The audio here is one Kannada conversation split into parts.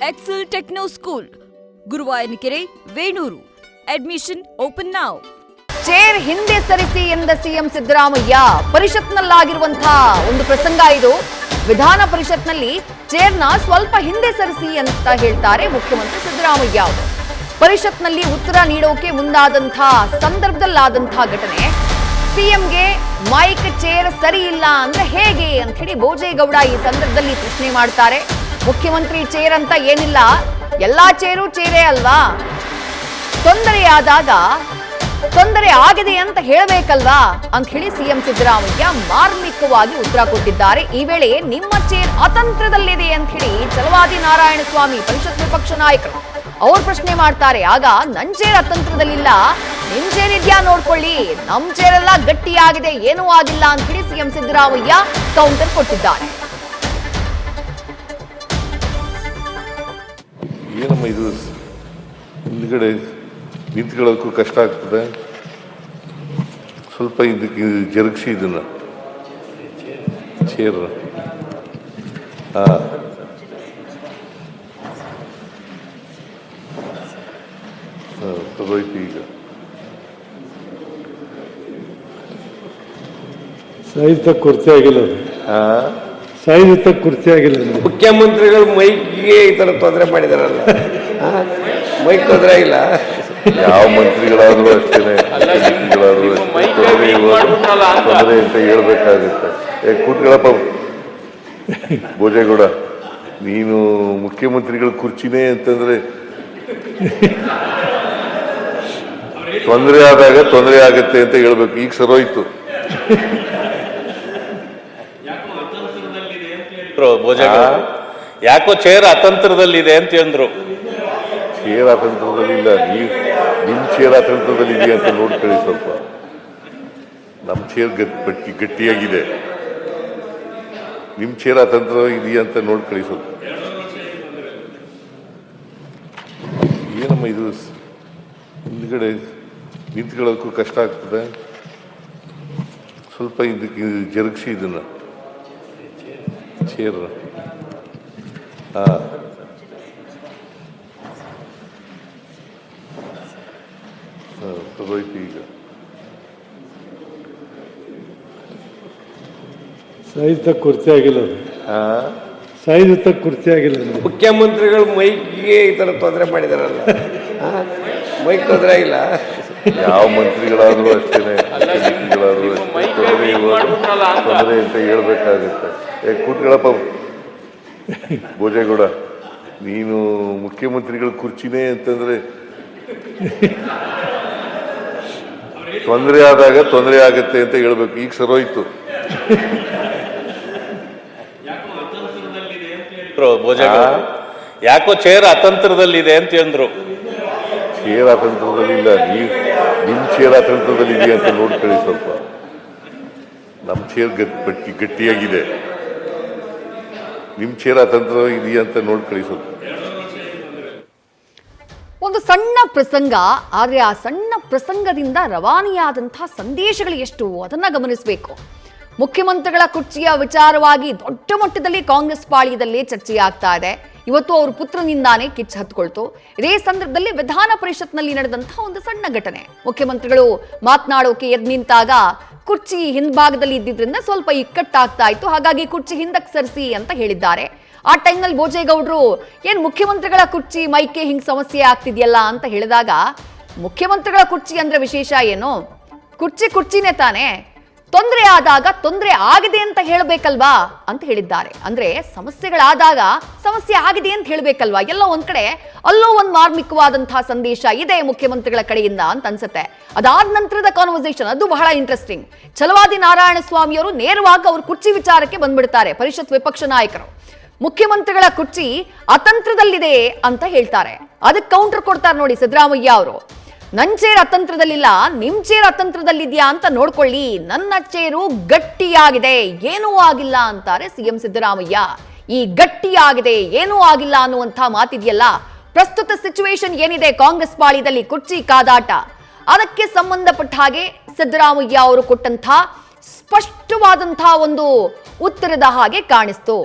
Excel techno school, Guruvayanakere, Venur. Admission open now. Chair ಹಿಂದೆ ಸರಿಸಿ ಎಂದ ಸಿಎಂ ಸಿದ್ದರಾಮಯ್ಯ. ಪರಿಷತ್ನಲ್ಲಾಗಿರುವಂತಹ ಒಂದು ಪ್ರಸಂಗ ಇದು. ವಿಧಾನ ಪರಿಷತ್ನಲ್ಲಿ ಚೇರ್ನ ಸ್ವಲ್ಪ ಹಿಂದೆ ಸರಿಸಿ ಅಂತ ಹೇಳ್ತಾರೆ ಮುಖ್ಯಮಂತ್ರಿ ಸಿದ್ದರಾಮಯ್ಯ ಅವರು. ಪರಿಷತ್ನಲ್ಲಿ ಉತ್ತರ ನೀಡೋಕೆ ಮುಂದಾದಂತಹ ಸಂದರ್ಭದಲ್ಲಾದಂತಹ ಘಟನೆ. ಸಿಎಂಗೆ ಮೈಕ್ ಚೇರ್ ಸರಿ ಇಲ್ಲ ಅಂದ್ರೆ ಹೇಗೆ ಅಂತ ಹೇಳಿ ಭೋಜೇಗೌಡ ಈ ಸಂದರ್ಭದಲ್ಲಿ ಪ್ರಶ್ನೆ ಮಾಡ್ತಾರೆ. ಮುಖ್ಯಮಂತ್ರಿ ಚೇರ್ ಅಂತ ಏನಿಲ್ಲ, ಎಲ್ಲಾ ಚೇರು ಚೇರೇ ಅಲ್ವಾ, ತೊಂದರೆಯಾದಾಗ ತೊಂದರೆ ಆಗಿದೆ ಅಂತ ಹೇಳಬೇಕಲ್ವಾ ಅಂತ ಹೇಳಿ ಸಿಎಂ ಸಿದ್ದರಾಮಯ್ಯ ಮಾರ್ಮಿಕವಾಗಿ ಉತ್ತರ ಕೊಟ್ಟಿದ್ದಾರೆ. ಈ ವೇಳೆ ನಿಮ್ಮ ಚೇರ್ ಅತಂತ್ರದಲ್ಲಿದೆ ಅಂತ ಹೇಳಿ ಛಲವಾದಿ ನಾರಾಯಣಸ್ವಾಮಿ ಪರಿಷತ್ ವಿಪಕ್ಷ ನಾಯಕರು ಅವ್ರು ಪ್ರಶ್ನೆ ಮಾಡ್ತಾರೆ. ಆಗ ನನ್ ಚೇರ್ ಅತಂತ್ರದಲ್ಲಿಲ್ಲ, ನಿಮ್ ಚೇರ್ ಇದ್ಯಾ ನೋಡ್ಕೊಳ್ಳಿ, ನಮ್ ಚೇರ್ ಎಲ್ಲ ಗಟ್ಟಿಯಾಗಿದೆ, ಏನೂ ಆಗಿಲ್ಲ ಅಂತ ಹೇಳಿ ಸಿಎಂ ಸಿದ್ದರಾಮಯ್ಯ ಕೌಂಟರ್ ಕೊಟ್ಟಿದ್ದಾರೆ. ಏನಮ್ಮ ಇದು ಹಿಂದ್ಗಡೆ ನಿಂತ್ಕೊಳ್ಳೋಕ್ಕೂ ಕಷ್ಟ ಆಗ್ತದೆ, ಸ್ವಲ್ಪ ಇದಕ್ಕೆ ಜರುಗಿಸಿ ಇದನ್ನ ಚೇರ್. ತಗೋಯ್ತು ಈಗ. ಸಾಹಿತ್ಯ ಕುರ್ಚಿ ಆಗಿಲ್ಲ, ಸಾಹಿತ್ಯ ಕುರ್ಚಿ ಆಗಿಲ್ಲ. ಮುಖ್ಯಮಂತ್ರಿಗಳು ಮೈಕ್ಗೆ ಈ ತರ ತೊಂದರೆ ಮಾಡಿದಾರಲ್ಲ, ಮೈಕ್ ತೊಂದರೆ ಇಲ್ಲ. ಯಾವ ಮಂತ್ರಿಗಳಾದ್ರೂ ಅಷ್ಟೇನೆ, ಮಂತ್ರಿಗಳಾದ್ರೂ ತೊಂದರೆ ಅಂತ ಹೇಳ್ಬೇಕಾಗುತ್ತೆ. ಕೂತ್ಗಳಪ್ಪ ಭೋಜೇಗೌಡ, ನೀನು ಮುಖ್ಯಮಂತ್ರಿಗಳ ಕುರ್ಚಿನೇ ಅಂತಂದ್ರೆ ತೊಂದರೆ ಆದಾಗ ತೊಂದರೆ ಆಗತ್ತೆ ಅಂತ ಹೇಳ್ಬೇಕು. ಈಗ ಸರೋಯ್ತು. ಯಾಕೋ ಚೇರ್ ಅತಂತ್ರದಲ್ಲಿದೆ ಅಂತ ಅಂದ್ರು. ಚೇರ್ ಅತಂತ್ರದಲ್ಲಿಲ್ಲ, ನಿಮ್ ಚೇರ್ ಅತಂತ್ರದಲ್ಲಿ ಇದೆಯಾ ಅಂತ ನೋಡ್ಕೊಳ್ಳಿ ಸ್ವಲ್ಪ. ನಮ್ ಚೇರ್ ಗಟ್ಟಿಯಾಗಿದೆ, ನಿಮ್ ಚೇರ್ ಅತಂತ್ರ ಇದೆಯಾ ಅಂತ ನೋಡ್ಕೊಳ್ಳಿ ಸ್ವಲ್ಪ. ಏನಮ್ಮ ಇದು ಹಿಂದ್ಗಡೆ ನಿಂತ್ಕೊಳ್ಳೋಕ್ಕೂ ಕಷ್ಟ ಆಗ್ತದೆ, ಸ್ವಲ್ಪ ಇದಕ್ಕೆ ಜರುಗಿಸಿ ಇದನ್ನ ಚೇರ್. ತಗೋಯ್ತು ಈಗ. ಸಾಹಿತ್ಯ ಕುರ್ಚಿ ಆಗಿಲ್ಲ, ಸಾಹಿತ್ಯ ಕುರ್ಚಿ ಆಗಿಲ್ಲ. ಮುಖ್ಯಮಂತ್ರಿಗಳು ಮೈಕ್ಗೆ ಈ ತರ ತೊಂದರೆ ಮಾಡಿದಾರಲ್ಲ, ಮೈಕ್ ತೊಂದರೆ ಇಲ್ಲ. ಯಾವ ಮಂತ್ರಿಗಳಾದ್ರೂ ಅಷ್ಟೇನೆ, ಮಂತ್ರಿಗಳಾದ್ರೂ ತೊಂದರೆ ಅಂತ ಹೇಳ್ಬೇಕಾಗುತ್ತೆ. ಕೂತ್ಗಳಪ್ಪ ಭೋಜೇಗೌಡ, ನೀನು ಮುಖ್ಯಮಂತ್ರಿಗಳ ಕುರ್ಚಿನೇ ಅಂತಂದ್ರೆ ತೊಂದರೆ ಆದಾಗ ತೊಂದರೆ ಆಗತ್ತೆ ಅಂತ ಹೇಳ್ಬೇಕು. ಈಗ ಸರೋಯ್ತು. ಯಾಕೋ ಚೇರ್ ಅತಂತ್ರದಲ್ಲಿದೆ ಅಂತ ಅಂದ್ರು. ಚೇರ್ ಅತಂತ್ರದಲ್ಲಿಲ್ಲ, ನಿಮ್ ಚೇರ್ ಅತಂತ್ರದಲ್ಲಿ ಇದೆಯಾ ಅಂತ ನೋಡ್ಕೊಳ್ಳಿ ಸ್ವಲ್ಪ. ನಮ್ ಚೇರ್ ಗಟ್ಟಿಯಾಗಿದೆ, ನಿಮ್ ಚೇರ್ ಅತಂತ್ರ ಇದೆಯಾ ಅಂತ ನೋಡ್ಕೊಳ್ಳಿ ಸ್ವಲ್ಪ. ಒಂದು ಸಣ್ಣ ಪ್ರಸಂಗ, ಆದ್ರೆ ಆ ಸಣ್ಣ ಪ್ರಸಂಗದಿಂದ ರವಾನೆಯಾದಂತಹ ಸಂದೇಶಗಳು ಎಷ್ಟು ಅದನ್ನ ಗಮನಿಸಬೇಕು. ಮುಖ್ಯಮಂತ್ರಿಗಳ ಕುರ್ಚಿಯ ವಿಚಾರವಾಗಿ ದೊಡ್ಡ ಮಟ್ಟದಲ್ಲಿ ಕಾಂಗ್ರೆಸ್ ಪಾಳ್ಯದಲ್ಲಿ ಚರ್ಚೆಯಾಗ್ತಾ ಇದೆ. ಇವತ್ತು ಅವ್ರ ಪುತ್ರನಿಂದಾನೇ ಕಿಚ್ಚು ಹತ್ಕೊಳ್ತು. ಇದೇ ಸಂದರ್ಭದಲ್ಲಿ ವಿಧಾನ ಪರಿಷತ್ನಲ್ಲಿ ನಡೆದಂತಹ ಒಂದು ಸಣ್ಣ ಘಟನೆ. ಮುಖ್ಯಮಂತ್ರಿಗಳು ಮಾತನಾಡೋಕೆ ಎದ್ದು ನಿಂತಾಗ ಕುರ್ಚಿ ಹಿಂಭಾಗದಲ್ಲಿ ಇದ್ದಿದ್ರಿಂದ ಸ್ವಲ್ಪ ಇಕ್ಕಟ್ಟಾಗ್ತಾ ಇತ್ತು. ಹಾಗಾಗಿ ಕುರ್ಚಿ ಹಿಂದಕ್ಕೆ ಸರಿಸಿ ಅಂತ ಹೇಳಿದ್ದಾರೆ. ಆ ಟೈಮ್ನಲ್ಲಿ ಭೋಜೇಗೌಡರು ಏನ್ ಮುಖ್ಯಮಂತ್ರಿಗಳ ಕುರ್ಚಿ ಮೈಕೆ ಹಿಂಗ್ ಸಮಸ್ಯೆ ಆಗ್ತಿದ್ಯಲ್ಲ ಅಂತ ಹೇಳಿದಾಗ, ಮುಖ್ಯಮಂತ್ರಿಗಳ ಕುರ್ಚಿ ಅಂದ್ರೆ ವಿಶೇಷ ಏನು, ಕುರ್ಚಿನೇ ತಾನೇ, ತೊಂದರೆ ಆದಾಗ ತೊಂದರೆ ಆಗಿದೆ ಅಂತ ಹೇಳಬೇಕಲ್ವಾ ಅಂತ ಹೇಳಿದ್ದಾರೆ. ಅಂದ್ರೆ ಸಮಸ್ಯೆಗಳಾದಾಗ ಸಮಸ್ಯೆ ಆಗಿದೆ ಅಂತ ಹೇಳಬೇಕಲ್ವಾ. ಎಲ್ಲೋ ಒಂದ್ ಕಡೆ ಅಲ್ಲೋ ಒಂದು ಮಾರ್ಮಿಕವಾದಂತಹ ಸಂದೇಶ ಇದೆ ಮುಖ್ಯಮಂತ್ರಿಗಳ ಕಡೆಯಿಂದ ಅಂತ ಅನ್ಸುತ್ತೆ. ಅದಾದ ನಂತರದ ಕಾನ್ವರ್ಸೇಷನ್ ಅದು ಬಹಳ ಇಂಟ್ರೆಸ್ಟಿಂಗ್. ಛಲವಾದಿ ನಾರಾಯಣಸ್ವಾಮಿ ಅವರು ನೇರವಾಗಿ ಅವ್ರ ಕುರ್ಚಿ ವಿಚಾರಕ್ಕೆ ಬಂದ್ಬಿಡ್ತಾರೆ. ಪರಿಷತ್ ವಿಪಕ್ಷ ನಾಯಕರು ಮುಖ್ಯಮಂತ್ರಿಗಳ ಕುರ್ಚಿ ಅತಂತ್ರದಲ್ಲಿದೆ ಅಂತ ಹೇಳ್ತಾರೆ. ಅದಕ್ಕೆ ಕೌಂಟರ್ ಕೊಡ್ತಾರೆ ನೋಡಿ ಸಿದ್ದರಾಮಯ್ಯ ಅವರು. ನನ್ ಚೇರ್ ಅತಂತ್ರದಲ್ಲಿಲ್ಲ, ನಿಮ್ ಚೇರ್ ಅತಂತ್ರದಲ್ಲಿದ್ಯಾ ಅಂತ ನೋಡ್ಕೊಳ್ಳಿ, ನನ್ನ ಚೇರು ಗಟ್ಟಿಯಾಗಿದೆ, ಏನೂ ಆಗಿಲ್ಲ ಅಂತಾರೆ ಸಿಎಂ ಸಿದ್ದರಾಮಯ್ಯ. ಈ ಗಟ್ಟಿಯಾಗಿದೆ, ಏನೂ ಆಗಿಲ್ಲ ಅನ್ನುವಂಥ ಮಾತಿದೆಯಲ್ಲ, ಪ್ರಸ್ತುತ ಸಿಚುವೇಶನ್ ಏನಿದೆ ಕಾಂಗ್ರೆಸ್ ಪಾಳ್ಯದಲ್ಲಿ ಕುರ್ಚಿ ಕಾದಾಟ, ಅದಕ್ಕೆ ಸಂಬಂಧಪಟ್ಟ ಹಾಗೆ ಸಿದ್ದರಾಮಯ್ಯ ಅವರು ಕೊಟ್ಟಂತಹ ಸ್ಪಷ್ಟವಾದಂತಹ ಒಂದು ಉತ್ತರದ ಹಾಗೆ ಕಾಣಿಸ್ತು.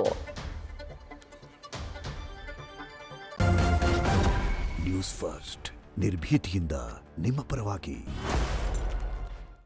ನ್ಯೂಸ್ ಫಸ್ಟ್ ನಿರ್ಭೀತಿಯಿಂದ ನಿಮ್ಮ ಪರವಾಗಿ.